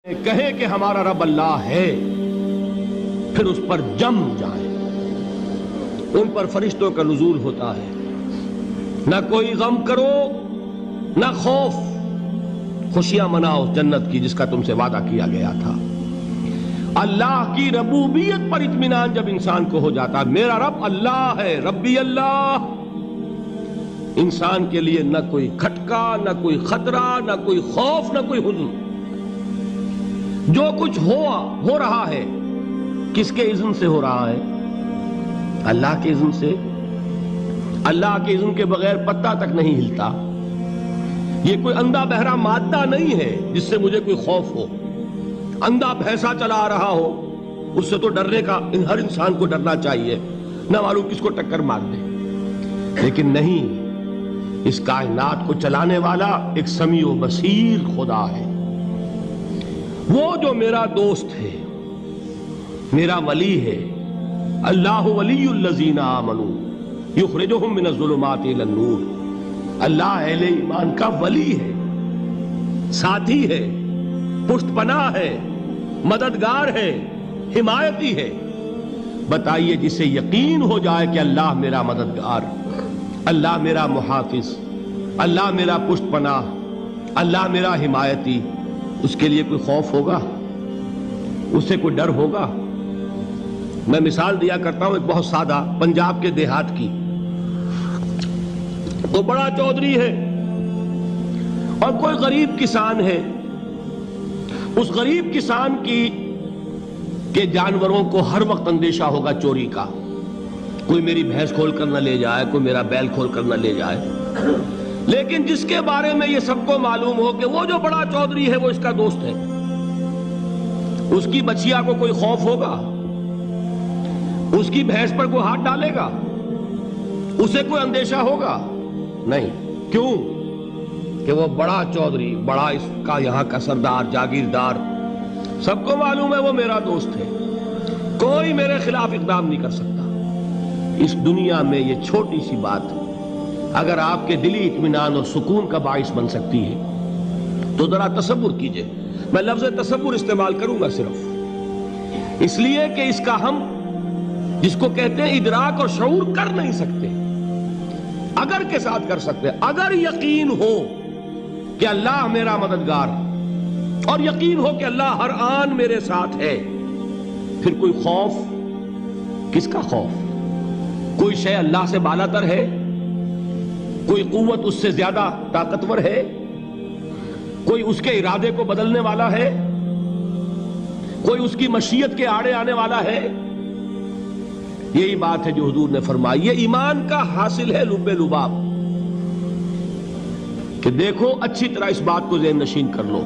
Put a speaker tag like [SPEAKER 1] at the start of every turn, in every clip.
[SPEAKER 1] کہے کہ ہمارا رب اللہ ہے، پھر اس پر جم جائیں۔ ان پر فرشتوں کا نزول ہوتا ہے، نہ کوئی غم کرو نہ خوف، خوشیاں مناؤ جنت کی جس کا تم سے وعدہ کیا گیا تھا۔ اللہ کی ربوبیت پر اطمینان جب انسان کو ہو جاتا ہے، میرا رب اللہ ہے، ربی اللہ، انسان کے لیے نہ کوئی کھٹکا، نہ کوئی خطرہ، نہ کوئی خوف، نہ کوئی حزن۔ جو کچھ ہو رہا ہے کس کے اذن سے ہو رہا ہے؟ اللہ کے اذن سے۔ اللہ کے اذن کے بغیر پتا تک نہیں ہلتا۔ یہ کوئی اندھا بہرا مادہ نہیں ہے جس سے مجھے کوئی خوف ہو۔ اندھا بھینسا چلا آ رہا ہو اس سے تو ڈرنے کا ہر انسان کو ڈرنا چاہیے، نہ معلوم کس کو ٹکر مار دے۔ لیکن نہیں، اس کائنات کو چلانے والا ایک سمیع و بصیر خدا ہے، وہ جو میرا دوست ہے، میرا ولی ہے۔ اللہ ولی الذین آمنوا یخرجہم من الظلمات الی النور۔ اللہ اہل ایمان کا ولی ہے، ساتھی ہے، پشت پناہ ہے، مددگار ہے، حمایتی ہے۔ بتائیے جسے یقین ہو جائے کہ اللہ میرا مددگار، اللہ میرا محافظ، اللہ میرا پشت پناہ، اللہ میرا حمایتی، اس کے لیے کوئی خوف ہوگا؟ اس سے کوئی ڈر ہوگا؟ میں مثال دیا کرتا ہوں ایک بہت سادہ، پنجاب کے دیہات کی۔ وہ بڑا چودھری ہے اور کوئی غریب کسان ہے۔ اس غریب کسان کے جانوروں کو ہر وقت اندیشہ ہوگا چوری کا، کوئی میری بھینس کھول کر نہ لے جائے، کوئی میرا بیل کھول کر نہ لے جائے۔ لیکن جس کے بارے میں یہ سب کو معلوم ہو کہ وہ جو بڑا چودھری ہے وہ اس کا دوست ہے، اس کی بچیا کو کوئی خوف ہوگا؟ اس کی بھینس پر کوئی ہاتھ ڈالے گا؟ اسے کوئی اندیشہ ہوگا؟ نہیں۔ کیوں؟ کہ وہ بڑا چودھری، بڑا اس کا یہاں کا سردار، جاگیردار، سب کو معلوم ہے وہ میرا دوست ہے، کوئی میرے خلاف اقدام نہیں کر سکتا۔ اس دنیا میں یہ چھوٹی سی بات اگر آپ کے دلی اطمینان اور سکون کا باعث بن سکتی ہے تو ذرا تصور کیجئے۔ میں لفظ تصور استعمال کروں گا صرف اس لیے کہ اس کا ہم جس کو کہتے ہیں ادراک اور شعور کر نہیں سکتے، اگر کے ساتھ کر سکتے۔ اگر یقین ہو کہ اللہ میرا مددگار اور یقین ہو کہ اللہ ہر آن میرے ساتھ ہے، پھر کوئی خوف؟ کس کا خوف؟ کوئی شے اللہ سے بالا تر ہے؟ کوئی قوت اس سے زیادہ طاقتور ہے؟ کوئی اس کے ارادے کو بدلنے والا ہے؟ کوئی اس کی مشیت کے آڑے آنے والا ہے؟ یہی بات ہے جو حضور نے فرمائی۔ یہ ایمان کا حاصل ہے لب لباب، کہ دیکھو اچھی طرح اس بات کو ذہن نشین کر لو،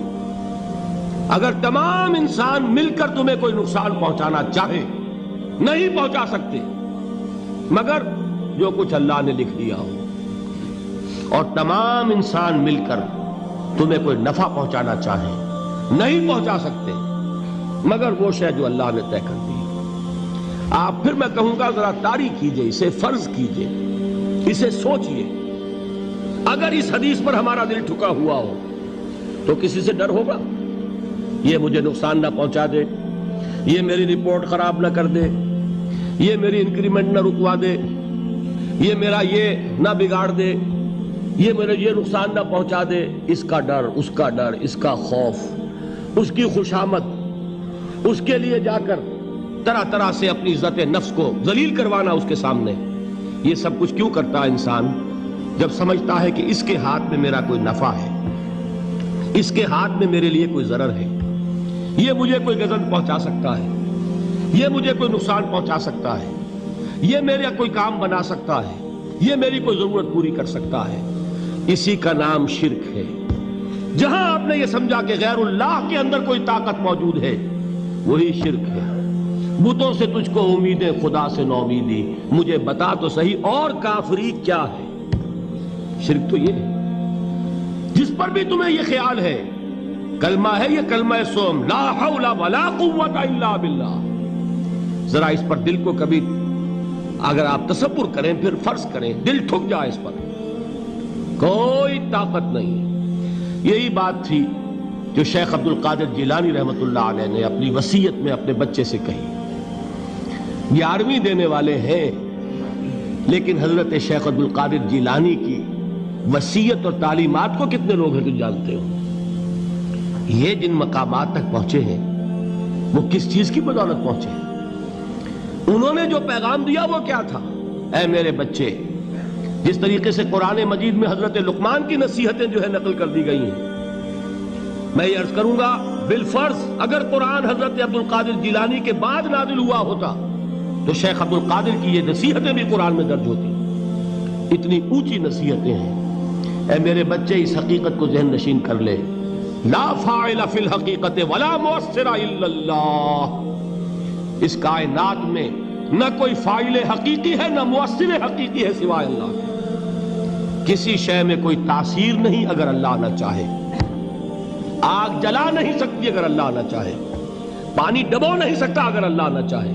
[SPEAKER 1] اگر تمام انسان مل کر تمہیں کوئی نقصان پہنچانا چاہے نہیں پہنچا سکتے مگر جو کچھ اللہ نے لکھ دیا ہو، اور تمام انسان مل کر تمہیں کوئی نفع پہنچانا چاہے نہیں پہنچا سکتے مگر وہ شے جو اللہ نے طے کر دی۔ آپ پھر میں کہوں گا ذرا طاری کیجئے، اسے فرض کیجئے، اسے سوچئے۔ اگر اس حدیث پر ہمارا دل ٹھکا ہوا ہو تو کسی سے ڈر ہوگا؟ یہ مجھے نقصان نہ پہنچا دے، یہ میری رپورٹ خراب نہ کر دے، یہ میری انکریمنٹ نہ رکوا دے، یہ میرا یہ نہ بگاڑ دے، یہ میرے یہ نقصان نہ پہنچا دے۔ اس کا ڈر، اس کا ڈر، اس کا خوف، اس کی خوشامد، اس کے لیے جا کر طرح طرح سے اپنی عزت نفس کو ذلیل کروانا اس کے سامنے، یہ سب کچھ کیوں کرتا ہے انسان؟ جب سمجھتا ہے کہ اس کے ہاتھ میں میرا کوئی نفع ہے، اس کے ہاتھ میں میرے لیے کوئی ضرر ہے، یہ مجھے کوئی غضب پہنچا سکتا ہے، یہ مجھے کوئی نقصان پہنچا سکتا ہے، یہ میرا کوئی کام بنا سکتا ہے، یہ میری کوئی ضرورت پوری کر سکتا ہے، اسی کا نام شرک ہے۔ جہاں آپ نے یہ سمجھا کہ غیر اللہ کے اندر کوئی طاقت موجود ہے وہی شرک ہے۔ بتوں سے تجھ کو امیدیں، خدا سے نومیدی، مجھے بتا تو صحیح اور کافری کیا ہے؟ شرک تو یہ ہے۔ جس پر بھی تمہیں یہ خیال ہے، کلمہ ہے یہ کلمہ سوم، لا حول ولا قوت الا باللہ، ذرا اس پر دل کو کبھی اگر آپ تصور کریں، پھر فرض کریں، دل ٹھک جائے اس پر، کوئی طاقت نہیں۔ یہی بات تھی جو شیخ عبد القادر جیلانی رحمۃ اللہ علیہ نے اپنی وصیت میں اپنے بچے سے کہی. 11ویں دینے والے ہیں، لیکن حضرت شیخ عبد القادر جیلانی کی وصیت اور تعلیمات کو کتنے لوگ ہیں تم جانتے ہو؟ یہ جن مقامات تک پہنچے ہیں وہ کس چیز کی بدولت پہنچے ہیں؟ انہوں نے جو پیغام دیا وہ کیا تھا؟ اے میرے بچے، جس طریقے سے قرآن مجید میں حضرت لقمان کی نصیحتیں جو ہے نقل کر دی گئی ہیں، میں یہ عرض کروں گا بالفرض اگر قرآن حضرت عبد القادر جیلانی کے بعد نازل ہوا ہوتا تو شیخ عبد القادر کی یہ نصیحتیں بھی قرآن میں درج ہوتی. اتنی اونچی نصیحتیں ہیں. اے میرے بچے، اس حقیقت کو ذہن نشین کر لے، لا فاعل فی الحقیقت ولا مؤثر الا اللہ. اس کائنات میں نہ کوئی فاعل حقیقی ہے نہ مؤثر حقیقی ہے سوائے اللہ کے. کسی شے میں کوئی تاثیر نہیں اگر اللہ نہ چاہے. آگ جلا نہیں سکتی اگر اللہ نہ چاہے. پانی ڈبو نہیں سکتا اگر اللہ نہ چاہے.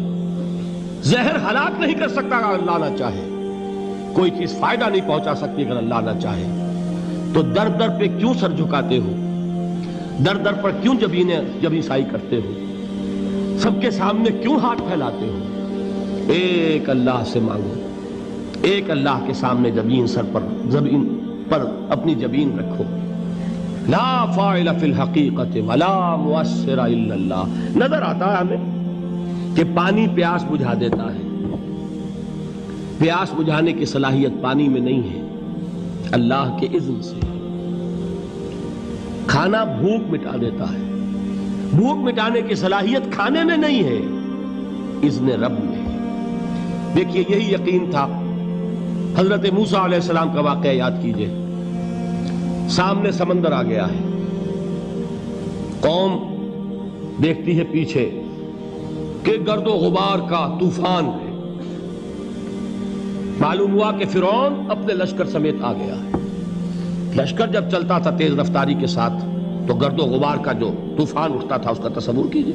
[SPEAKER 1] زہر ہلاک نہیں کر سکتا اگر اللہ نہ چاہے. کوئی چیز فائدہ نہیں پہنچا سکتی اگر اللہ نہ چاہے. تو در در پہ کیوں سر جھکاتے ہو؟ در در پر کیوں جبیں سائی کرتے ہو؟ سب کے سامنے کیوں ہاتھ پھیلاتے ہو؟ ایک اللہ سے مانگو. ایک اللہ کے سامنے زمین پر اپنی جبین رکھو. لا فاعل فی الحقیقت ولا مؤثر الا اللہ. نظر آتا ہے ہمیں کہ پانی پیاس بجھا دیتا ہے. پیاس بجھانے کی صلاحیت پانی میں نہیں ہے، اللہ کے اذن سے. کھانا بھوک مٹا دیتا ہے. بھوک مٹانے کی صلاحیت کھانے میں نہیں ہے، اذن رب میں. دیکھیے یہی یقین تھا. حضرت موسیٰ علیہ السلام کا واقعہ یاد کیجئے. سامنے سمندر آ گیا ہے. قوم دیکھتی ہے پیچھے کہ گرد و غبار کا طوفان ہے. معلوم ہوا کہ فرعون اپنے لشکر سمیت آ گیا ہے. لشکر جب چلتا تھا تیز رفتاری کے ساتھ تو گرد و غبار کا جو طوفان اٹھتا تھا اس کا تصور کیجئے.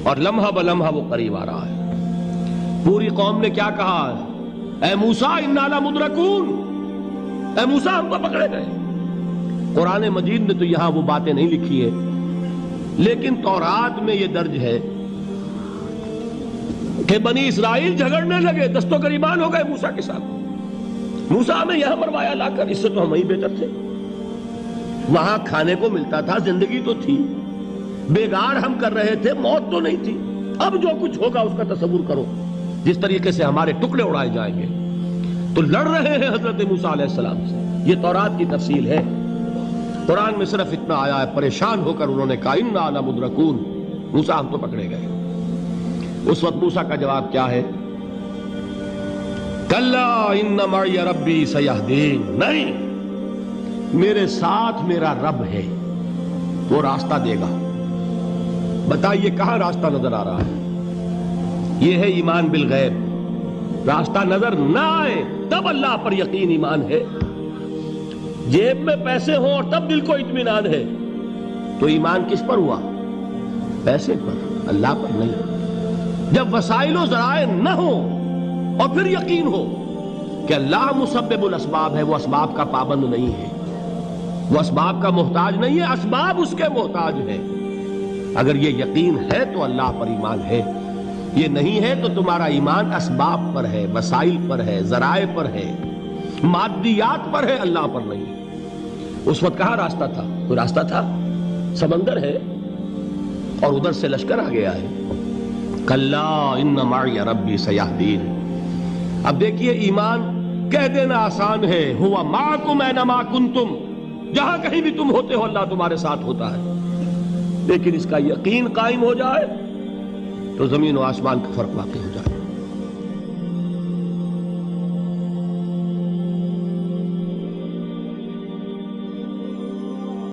[SPEAKER 1] اور لمحہ بلمحہ وہ قریب آ رہا ہے. پوری قوم نے کیا کہا؟ اے موسیٰ انا لمدرکون. اے موسیٰ ہم کو پکڑے گئے. قرآن مجید نے تو یہاں وہ باتیں نہیں لکھی ہے، لیکن تورات میں یہ درج ہے کہ بنی اسرائیل جھگڑنے لگے، دست و گریبان ہو گئے موسیٰ کے ساتھ. موسیٰ ہمیں یہاں مروایا لا کر، اس سے تو ہم ہی بہتر تھے. وہاں کھانے کو ملتا تھا، زندگی تو تھی. بیگار ہم کر رہے تھے، موت تو نہیں تھی. اب جو کچھ ہوگا اس کا تصور کرو، جس طریقے سے ہمارے ٹکڑے اڑائے جائیں گے. تو لڑ رہے ہیں حضرت موسیٰ علیہ السلام سے. یہ تورات کی تفصیل ہے. قرآن میں صرف اتنا آیا ہے، پریشان ہو کر انہوں نے کہا انا لمدرکون. موسیٰ ہم تو پکڑے گئے. اس وقت موسیٰ کا جواب کیا ہے؟ کلا ان معی ربی سیہدین. نہیں، میرے ساتھ میرا رب ہے، وہ راستہ دے گا. بتائیے کہاں راستہ نظر آ رہا ہے؟ یہ ہے ایمان بالغیب. راستہ نظر نہ آئے تب اللہ پر یقین ایمان ہے. جیب میں پیسے ہوں اور تب دل کو اطمینان ہے تو ایمان کس پر ہوا؟ پیسے پر، اللہ پر نہیں. جب وسائل و ذرائع نہ ہو اور پھر یقین ہو کہ اللہ مسبب الاسباب ہے، وہ اسباب کا پابند نہیں ہے، وہ اسباب کا محتاج نہیں ہے، اسباب اس کے محتاج ہیں. اگر یہ یقین ہے تو اللہ پر ایمان ہے. یہ نہیں ہے تو تمہارا ایمان اسباب پر ہے، وسائل پر ہے، ذرائع پر ہے، مادیات پر ہے، اللہ پر نہیں. اس وقت کہاں راستہ تھا؟ کوئی راستہ تھا؟ سمندر ہے اور ادھر سے لشکر آ گیا ہے. کلا ان معی ربی سیہدین. اب دیکھیے ایمان کہہ دینا آسان ہے، ہوا معکم اینما کنتم. جہاں کہیں بھی تم ہوتے ہو اللہ تمہارے ساتھ ہوتا ہے. لیکن اس کا یقین قائم ہو جائے تو زمین و آسمان کا فرق واقع ہو جائے.